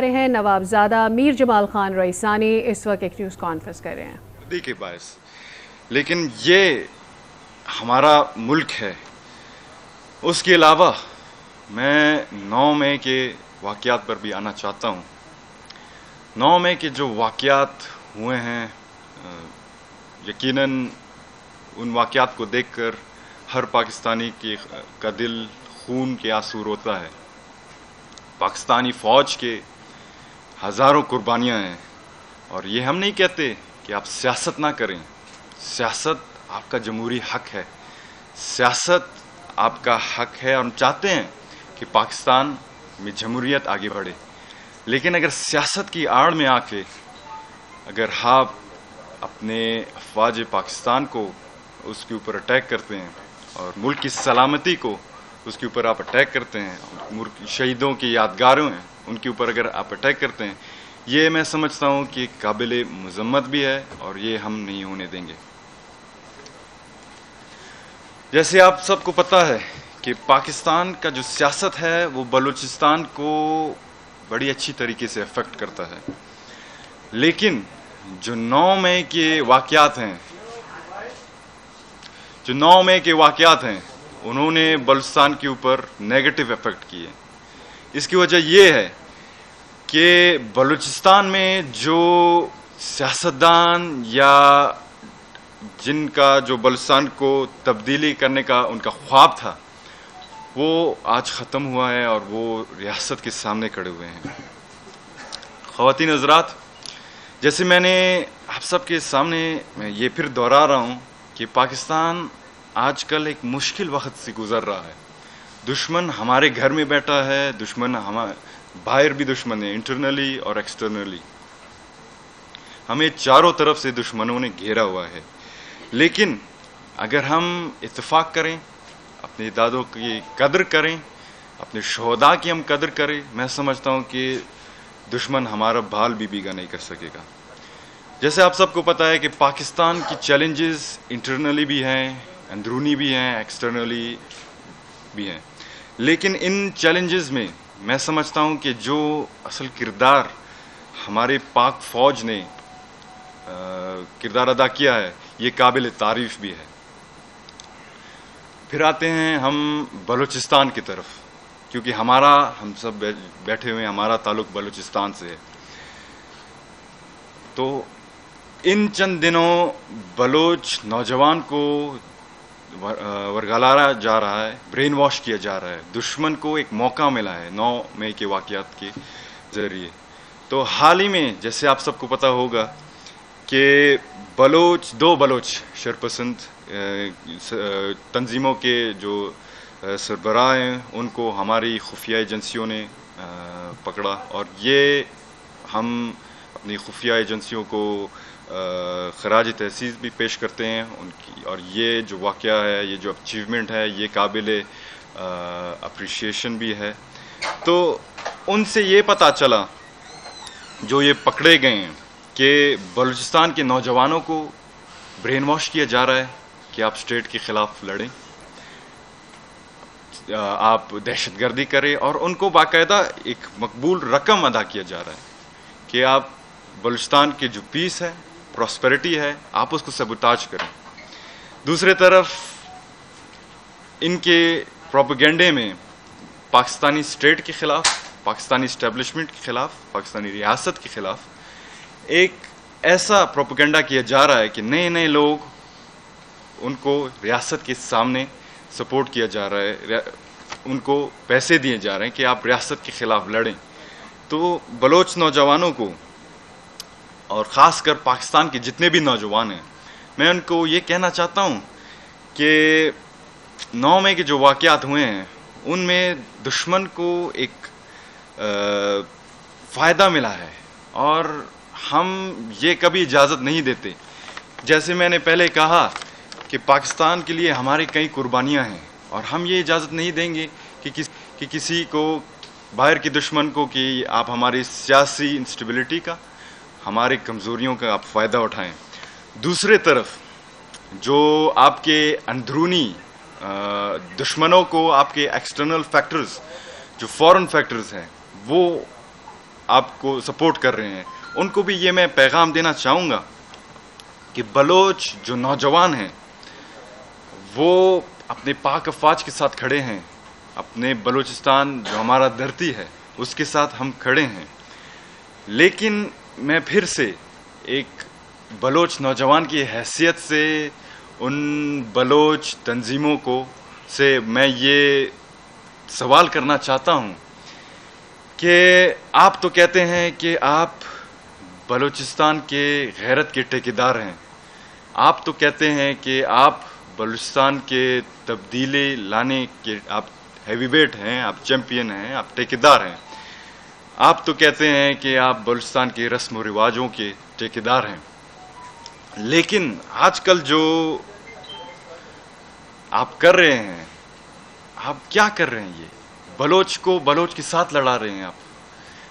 رہے ہیں نوابزادہ میر جمال خان رئیسانی اس وقت ایک نیوز کانفرنس کر رہے ہیں کے باعث، لیکن یہ ہمارا ملک ہے۔ اس کے علاوہ میں 9 مئی کے واقعات پر بھی آنا چاہتا ہوں۔ 9 مئی کے جو واقعات ہوئے ہیں، یقیناً ان واقعات کو دیکھ کر ہر پاکستانی کا دل خون کے آنسو روتا ہے۔ پاکستانی فوج کے ہزاروں قربانیاں ہیں، اور یہ ہم نہیں کہتے کہ آپ سیاست نہ کریں۔ سیاست آپ کا جمہوری حق ہے، سیاست آپ کا حق ہے، اور ہم چاہتے ہیں کہ پاکستان میں جمہوریت آگے بڑھے۔ لیکن اگر سیاست کی آڑ میں آ کے اگر آپ اپنے افواج پاکستان کو اس کے اوپر اٹیک کرتے ہیں اور ملک کی سلامتی کو اس کے اوپر آپ اٹیک کرتے ہیں، شہیدوں کی یادگاروں ہیں ان کے اوپر اگر آپ اٹیک کرتے ہیں، یہ میں سمجھتا ہوں کہ قابل مذمت بھی ہے، اور یہ ہم نہیں ہونے دیں گے۔ جیسے آپ سب کو پتہ ہے کہ پاکستان کا جو سیاست ہے وہ بلوچستان کو بڑی اچھی طریقے سے افیکٹ کرتا ہے، لیکن جو 9 مئی کے واقعات ہیں انہوں نے بلوچستان کے اوپر نیگیٹو افیکٹ کیے۔ اس کی وجہ یہ ہے کہ بلوچستان میں جو سیاستدان یا جن کا جو بلوچستان کو تبدیلی کرنے کا ان کا خواب تھا، وہ آج ختم ہوا ہے اور وہ ریاست کے سامنے کھڑے ہوئے ہیں۔ خواتین حضرات، جیسے میں نے آپ سب کے سامنے میں یہ پھر دوہرا رہا ہوں کہ پاکستان آج کل ایک مشکل وقت سے گزر رہا ہے۔ دشمن ہمارے گھر میں بیٹھا ہے، دشمن باہر بھی دشمن ہے، انٹرنلی اور ایکسٹرنلی ہمیں چاروں طرف سے دشمنوں نے گھیرا ہوا ہے۔ لیکن اگر ہم اتفاق کریں، اپنے دادوں کی قدر کریں، اپنے شہداء کی ہم قدر کریں، میں سمجھتا ہوں کہ دشمن ہمارا بھال بھی بیگا نہیں کر سکے گا۔ جیسے آپ سب کو پتہ ہے کہ پاکستان کی چیلنجز انٹرنلی بھی ہیں، اندرونی بھی ہیں، ایکسٹرنلی بھی ہیں، لیکن ان چیلنجز میں میں سمجھتا ہوں کہ جو اصل کردار ہمارے پاک فوج نے کردار ادا کیا ہے، یہ قابل تعریف بھی ہے۔ پھر آتے ہیں ہم بلوچستان کی طرف، کیونکہ ہم سب بیٹھے ہوئے ہیں، ہمارا تعلق بلوچستان سے ہے۔ تو ان چند دنوں بلوچ نوجوان کو ورگلایا جا رہا ہے، برین واش کیا جا رہا ہے۔ دشمن کو ایک موقع ملا ہے 9 مئی کے واقعات کے ذریعے۔ تو حال ہی میں جیسے آپ سب کو پتہ ہوگا کہ دو بلوچ شرپسند تنظیموں کے جو سربراہ ہیں ان کو ہماری خفیہ ایجنسیوں نے پکڑا، اور یہ ہم اپنی خفیہ ایجنسیوں کو خراج تحسین بھی پیش کرتے ہیں ان کی، اور یہ جو واقعہ ہے، یہ جو اچیومنٹ ہے، یہ قابل اپریشیشن بھی ہے۔ تو ان سے یہ پتہ چلا، جو یہ پکڑے گئے ہیں، کہ بلوچستان کے نوجوانوں کو برین واش کیا جا رہا ہے کہ آپ اسٹیٹ کے خلاف لڑیں، آپ دہشت گردی کریں، اور ان کو باقاعدہ ایک مقبول رقم ادا کیا جا رہا ہے کہ آپ بلوچستان کی جو پیس ہے، پراسپیرٹی ہے، آپ اس کو سیبوتاج کریں۔ دوسرے طرف ان کے پروپیگنڈے میں پاکستانی اسٹیٹ کے خلاف، پاکستانی اسٹیبلشمنٹ کے خلاف، پاکستانی ریاست کے خلاف ایک ایسا پروپیگنڈا کیا جا رہا ہے کہ نئے لوگ ان کو ریاست کے سامنے سپورٹ کیا جا رہا ہے، ان کو پیسے دیے جا رہے ہیں کہ آپ ریاست کے خلاف لڑیں۔ تو بلوچ نوجوانوں کو، اور خاص کر پاکستان کے جتنے بھی نوجوان ہیں، میں ان کو یہ کہنا چاہتا ہوں کہ 9 مئی کے جو واقعات ہوئے ہیں ان میں دشمن کو ایک فائدہ ملا ہے، اور ہم یہ کبھی اجازت نہیں دیتے۔ جیسے میں نے پہلے کہا کہ پاکستان کے لیے ہماری کئی قربانیاں ہیں، اور ہم یہ اجازت نہیں دیں گے کہ کسی کو، باہر کے دشمن کو، کہ آپ ہماری سیاسی انسٹیبلٹی کا، ہماری کمزوریوں کا آپ فائدہ اٹھائیں۔ دوسرے طرف جو آپ کے اندرونی دشمنوں کو، آپ کے ایکسٹرنل فیکٹرز جو فورن فیکٹرز ہیں، وہ آپ کو سپورٹ کر رہے ہیں ان کو بھی یہ میں پیغام دینا چاہوں گا کہ بلوچ جو نوجوان ہیں وہ اپنے پاک افواج کے ساتھ کھڑے ہیں، اپنے بلوچستان جو ہمارا دھرتی ہے اس کے ساتھ ہم کھڑے ہیں. لیکن میں پھر سے ایک بلوچ نوجوان کی حیثیت سے ان بلوچ تنظیموں کو سے میں یہ سوال کرنا چاہتا ہوں کہ آپ تو کہتے ہیں کہ آپ بلوچستان کے غیرت کے ٹھیکیدار ہیں، آپ تو کہتے ہیں کہ آپ بلوچستان کے تبدیلی لانے کے آپ ہیوی ویٹ ہیں، آپ چیمپئن ہیں، آپ ٹھیکیدار ہیں، آپ تو کہتے ہیں کہ آپ بلوچستان کے رسم و رواجوں کے ٹھیکیدار ہیں. لیکن آج کل جو آپ کر رہے ہیں، آپ کیا کر رہے ہیں؟ یہ بلوچ کو بلوچ کے ساتھ لڑا رہے ہیں.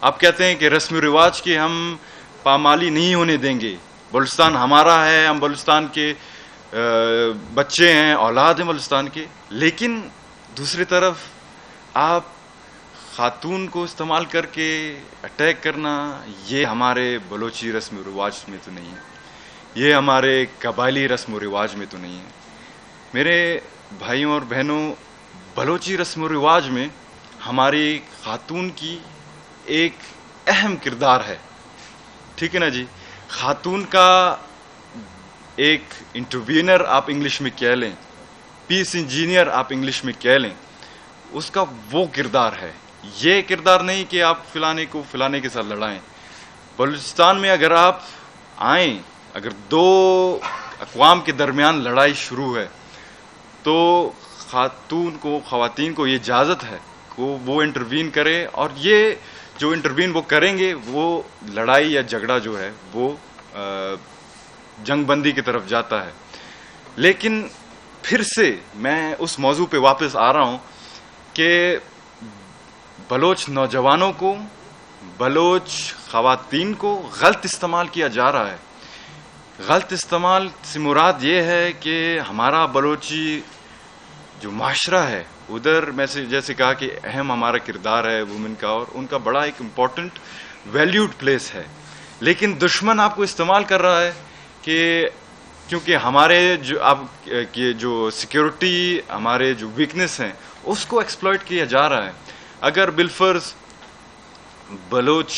آپ کہتے ہیں کہ رسم و رواج کی ہم پامالی نہیں ہونے دیں گے، بلوچستان ہمارا ہے، ہم بلوچستان کے بچے ہیں، اولاد ہیں بلوچستان کے. لیکن دوسری طرف آپ خاتون کو استعمال کر کے اٹیک کرنا، یہ ہمارے بلوچی رسم و رواج میں تو نہیں ہے، یہ ہمارے قبائلی رسم و رواج میں تو نہیں ہے. میرے بھائیوں اور بہنوں، بلوچی رسم و رواج میں ہماری خاتون کی ایک اہم کردار ہے. ٹھیک ہے نا جی؟ خاتون کا ایک انٹروینر آپ انگلش میں کہہ لیں، پیس انجینئر آپ انگلش میں کہہ لیں، اس کا وہ کردار ہے. یہ کردار نہیں کہ آپ فلانے کو فلانے کے ساتھ لڑائیں. بلوچستان میں اگر آپ آئیں، اگر دو اقوام کے درمیان لڑائی شروع ہے تو خواتین کو یہ اجازت ہے کہ وہ انٹروین کرے، اور یہ جو انٹروین وہ کریں گے وہ لڑائی یا جھگڑا جو ہے وہ جنگ بندی کی طرف جاتا ہے. لیکن پھر سے میں اس موضوع پہ واپس آ رہا ہوں کہ بلوچ نوجوانوں کو، بلوچ خواتین کو غلط استعمال کیا جا رہا ہے. غلط استعمال سے مراد یہ ہے کہ ہمارا بلوچی جو معاشرہ ہے ادھر میں سے جیسے کہا کہ اہم ہمارا کردار ہے وومن کا، اور ان کا بڑا ایک امپورٹنٹ ویلیوڈ پلیس ہے. لیکن دشمن آپ کو استعمال کر رہا ہے کہ کیونکہ ہمارے جو آپ کے جو سیکیورٹی، ہمارے جو ویکنس ہیں اس کو ایکسپلائٹ کیا جا رہا ہے. اگر بالفرض بلوچ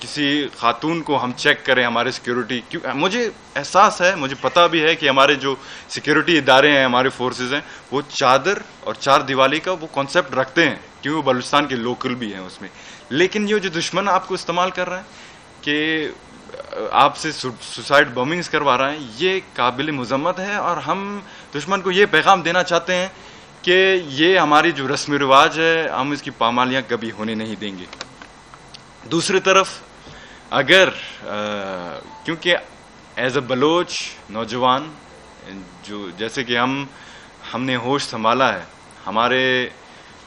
کسی خاتون کو ہم چیک کریں ہمارے سیکیورٹی، مجھے احساس ہے، مجھے پتہ بھی ہے کہ ہمارے جو سیکیورٹی ادارے ہیں، ہمارے فورسز ہیں، وہ چادر اور چار دیوالی کا وہ کانسیپٹ رکھتے ہیں کیونکہ وہ بلوچستان کے لوکل بھی ہیں اس میں. لیکن یہ جو دشمن آپ کو استعمال کر رہا ہے کہ آپ سے سوسائڈ بمبنگز کروا رہا ہے، یہ قابل مذمت ہے. اور ہم دشمن کو یہ پیغام دینا چاہتے ہیں کہ یہ ہماری جو رسم و رواج ہے ہم اس کی پامالیاں کبھی ہونے نہیں دیں گے. دوسری طرف اگر کیونکہ ایز اے بلوچ نوجوان جو جیسے کہ ہم نے ہوش سنبھالا ہے، ہمارے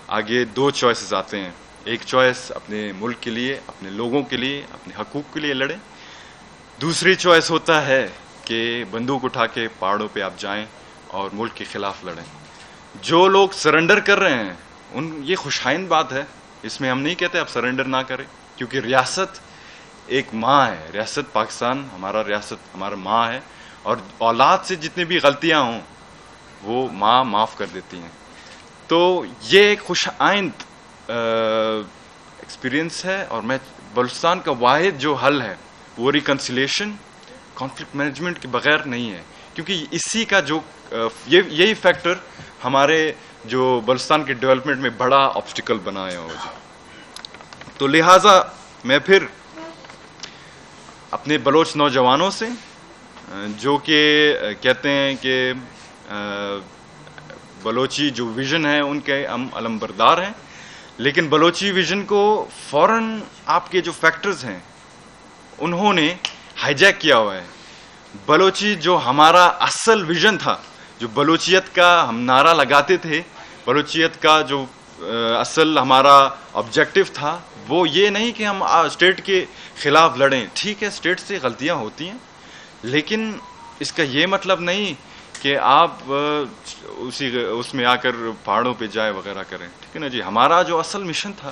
آگے دو چوائسز آتے ہیں. ایک چوائس اپنے ملک کے لیے، اپنے لوگوں کے لیے، اپنے حقوق کے لیے لڑیں. دوسری چوائس ہوتا ہے کہ بندوق اٹھا کے پہاڑوں پہ آپ جائیں اور ملک کے خلاف لڑیں. جو لوگ سرنڈر کر رہے ہیں یہ خوشائند بات ہے، اس میں ہم نہیں کہتے آپ سرنڈر نہ کریں، کیونکہ ریاست ایک ماں ہے، ریاست پاکستان ہمارا ماں ہے، اور اولاد سے جتنی بھی غلطیاں ہوں وہ ماں معاف کر دیتی ہیں. تو یہ ایک خوش آئند ایکسپیرینس ہے، اور میں بلوچستان کا واحد جو حل ہے وہ ریکنسیلیشن، کانفلکٹ مینجمنٹ کے بغیر نہیں ہے، کیونکہ اسی کا جو یہی فیکٹر ہمارے جو بلوچستان کے ڈیولپمنٹ میں بڑا آبسٹیکل بنایا ہو. تو لہٰذا میں پھر اپنے بلوچ نوجوانوں سے جو کہ کہتے ہیں کہ بلوچی جو ویژن ہے ان کے ہم علم بردار ہیں، لیکن بلوچی ویژن کو فوراً آپ کے جو فیکٹرز ہیں انہوں نے ہائی جیک کیا ہوا ہے. بلوچی جو ہمارا اصل ویژن تھا، جو بلوچیت کا ہم نعرہ لگاتے تھے، بلوچیت کا جو اصل ہمارا آبجیکٹو تھا، وہ یہ نہیں کہ ہم اسٹیٹ کے خلاف لڑیں. ٹھیک ہے، اسٹیٹ سے غلطیاں ہوتی ہیں، لیکن اس کا یہ مطلب نہیں کہ آپ اس میں آ کر پہاڑوں پہ جائے وغیرہ کریں. ٹھیک ہے نا جی؟ ہمارا جو اصل مشن تھا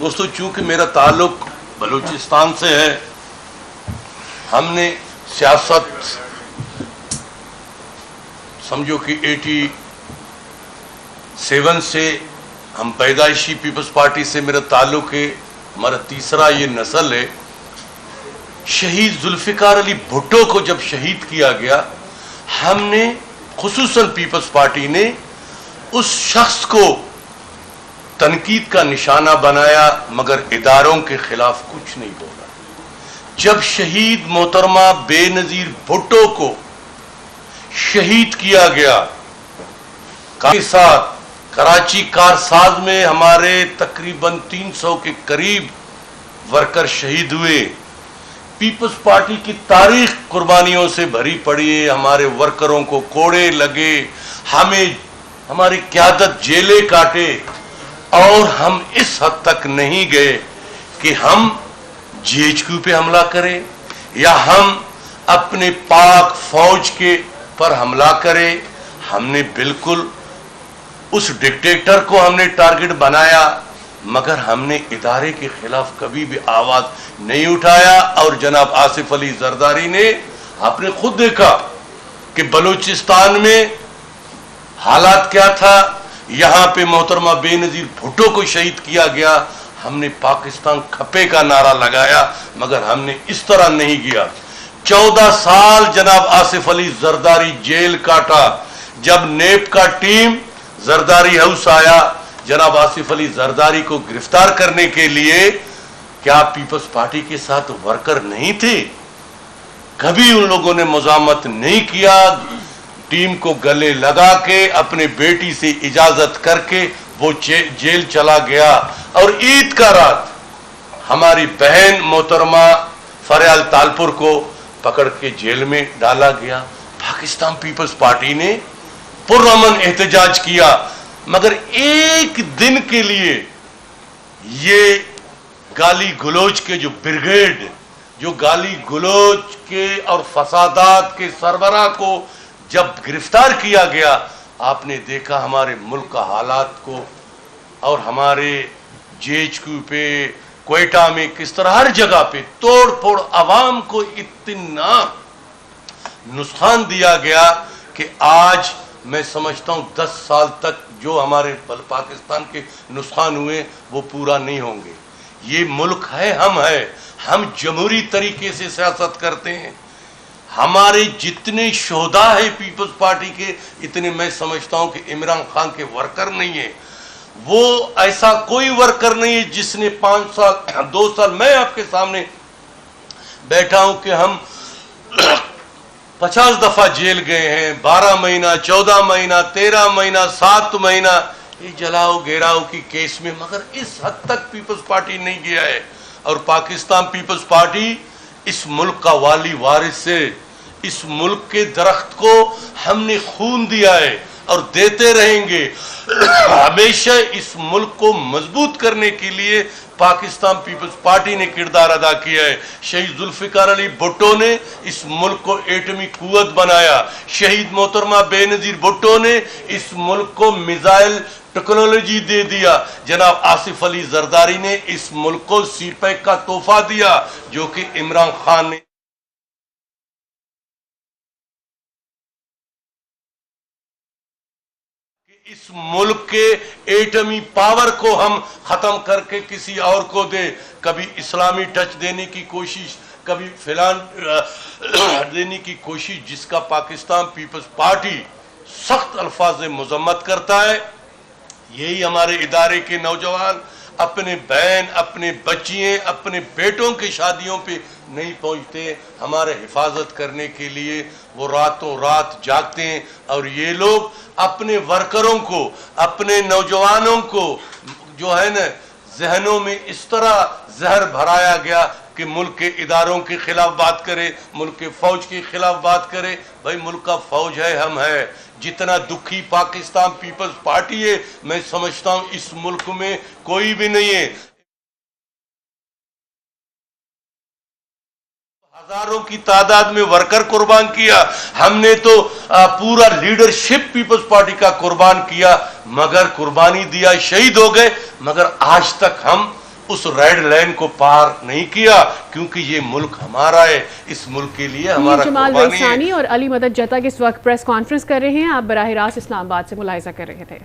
دوستو چونکہ میرا تعلق بلوچستان سے ہے، ہم نے سیاست سمجھو کہ 87 سے ہم پیدائشی پیپلز پارٹی سے میرا تعلق ہے، ہمارا تیسرا یہ نسل ہے۔ شہید ذوالفقار علی بھٹو کو جب شہید کیا گیا، ہم نے خصوصاً پیپلز پارٹی نے اس شخص کو تنقید کا نشانہ بنایا، مگر اداروں کے خلاف کچھ نہیں بولا۔ جب شہید محترمہ بے نظیر بھٹو کو شہید کیا گیا کے ساتھ کراچی کارساز میں ہمارے تقریباً 300 کے قریب ورکر شہید ہوئے۔ پیپلز پارٹی کی تاریخ قربانیوں سے بھری پڑی ہے، ہمارے ورکروں کو کوڑے لگے، ہمیں ہماری قیادت جیلیں کاٹے، اور ہم اس حد تک نہیں گئے کہ ہم جی ایچ کیو پہ حملہ کریں یا ہم اپنے پاک فوج کے پر حملہ کریں۔ ہم نے بالکل اس ڈکٹیٹر کو ہم نے ٹارگٹ بنایا، مگر ہم نے ادارے کے خلاف کبھی بھی آواز نہیں اٹھایا۔ اور جناب آصف علی زرداری نے، آپ نے خود دیکھا کہ بلوچستان میں حالات کیا تھا، یہاں پہ محترمہ بے نظیر بھٹو کو شہید کیا گیا، ہم نے پاکستان کھپے کا نعرہ لگایا، مگر ہم نے اس طرح نہیں کیا۔ 14 سال جناب آصف علی زرداری جیل کاٹا۔ جب نیب کا ٹیم زرداری ہاؤس آیا جناب آصف علی زرداری کو گرفتار کرنے کے لیے، کیا پیپلز پارٹی کے ساتھ ورکر نہیں تھے؟ کبھی ان لوگوں نے مزاحمت نہیں کیا، ٹیم کو گلے لگا کے اپنے بیٹی سے اجازت کر کے وہ جیل چلا گیا۔ اور عید کا رات ہماری بہن محترمہ فریال تالپور کو پکڑ کے جیل میں ڈالا گیا۔ پاکستان پیپلز پارٹی نے پرامن احتجاج کیا، مگر ایک دن کے لیے یہ گالی گلوچ کے جو بریگیڈ، جو گالی گلوچ کے اور فسادات کے سربراہ کو جب گرفتار کیا گیا، آپ نے دیکھا ہمارے ملک کا حالات کو، اور ہمارے جی ایچ کیو پہ، کوئٹہ میں کس طرح ہر جگہ پہ توڑ پھوڑ، عوام کو اتنا نقصان دیا گیا کہ آج میں سمجھتا ہوں 10 سال تک جو ہمارے پاکستان کے نقصان ہوئے وہ پورا نہیں ہوں گے۔ یہ ملک ہے، ہم جمہوری طریقے سے سیاست کرتے ہیں۔ ہمارے جتنے شہداء ہیں پیپلز پارٹی کے، اتنے میں سمجھتا ہوں کہ عمران خان کے ورکر نہیں ہیں۔ وہ ایسا کوئی ورکر نہیں ہے جس نے 5 سال 2 سال، میں آپ کے سامنے بیٹھا ہوں کہ ہم 50 دفعہ جیل گئے ہیں، 12 مہینہ، 14 مہینہ، 13 مہینہ، 7 مہینہ، یہ جلاؤ گھیراؤ کی کیس میں، مگر اس حد تک پیپلز پارٹی نہیں گیا ہے۔ اور پاکستان پیپلز پارٹی اس ملک کا والی وارث ہے۔ اس ملک کے درخت کو ہم نے خون دیا ہے اور دیتے رہیں گے۔ ہمیشہ اس ملک کو مضبوط کرنے کے لیے پاکستان پیپلز پارٹی نے کردار ادا کیا ہے۔ شہید ذوالفقار علی بھٹو نے اس ملک کو ایٹمی قوت بنایا۔ شہید محترمہ بے نظیر بھٹو نے اس ملک کو میزائل ٹیکنالوجی دے دیا۔ جناب آصف علی زرداری نے اس ملک کو سی پیک کا تحفہ دیا، جو کہ عمران خان نے اس ملک کے ایٹمی پاور کو ہم ختم کر کے کسی اور کو دے۔ کبھی اسلامی ٹچ دینے کی کوشش، کبھی فلان دینے کی کوشش، جس کا پاکستان پیپلز پارٹی سخت الفاظ میں مذمت کرتا ہے۔ یہی ہمارے ادارے کے نوجوان اپنے بہن، اپنے بچیاں، اپنے بیٹوں کے شادیوں پہ نہیں پہنچتے، ہمارے حفاظت کرنے کے لیے وہ راتوں رات جاگتے ہیں۔ اور یہ لوگ اپنے ورکروں کو، اپنے نوجوانوں کو جو ہے نا ذہنوں میں اس طرح زہر بھرایا گیا کہ ملک کے اداروں کے خلاف بات کرے، ملک کے فوج کے خلاف بات کرے۔ بھائی ملک کا فوج ہے، ہم ہے۔ جتنا دکھی پاکستان پیپلز پارٹی ہے، میں سمجھتا ہوں اس ملک میں کوئی بھی نہیں ہے۔ ہزاروں کی تعداد میں ورکر قربان کیا، ہم نے تو پورا لیڈرشپ پیپلز پارٹی کا قربان کیا، مگر قربانی دیا، شہید ہو گئے، مگر آج تک ہم اس ریڈ لائن کو پار نہیں کیا، کیونکہ یہ ملک ہمارا ہے، اس ملک کے لیے ہمارا میر جمال قربانی ہے۔ ریسانی اور علی مدد جتک اس وقت پریس کانفرنس کر رہے ہیں، آپ براہ راست اسلام آباد سے ملاحظہ کر رہے تھے۔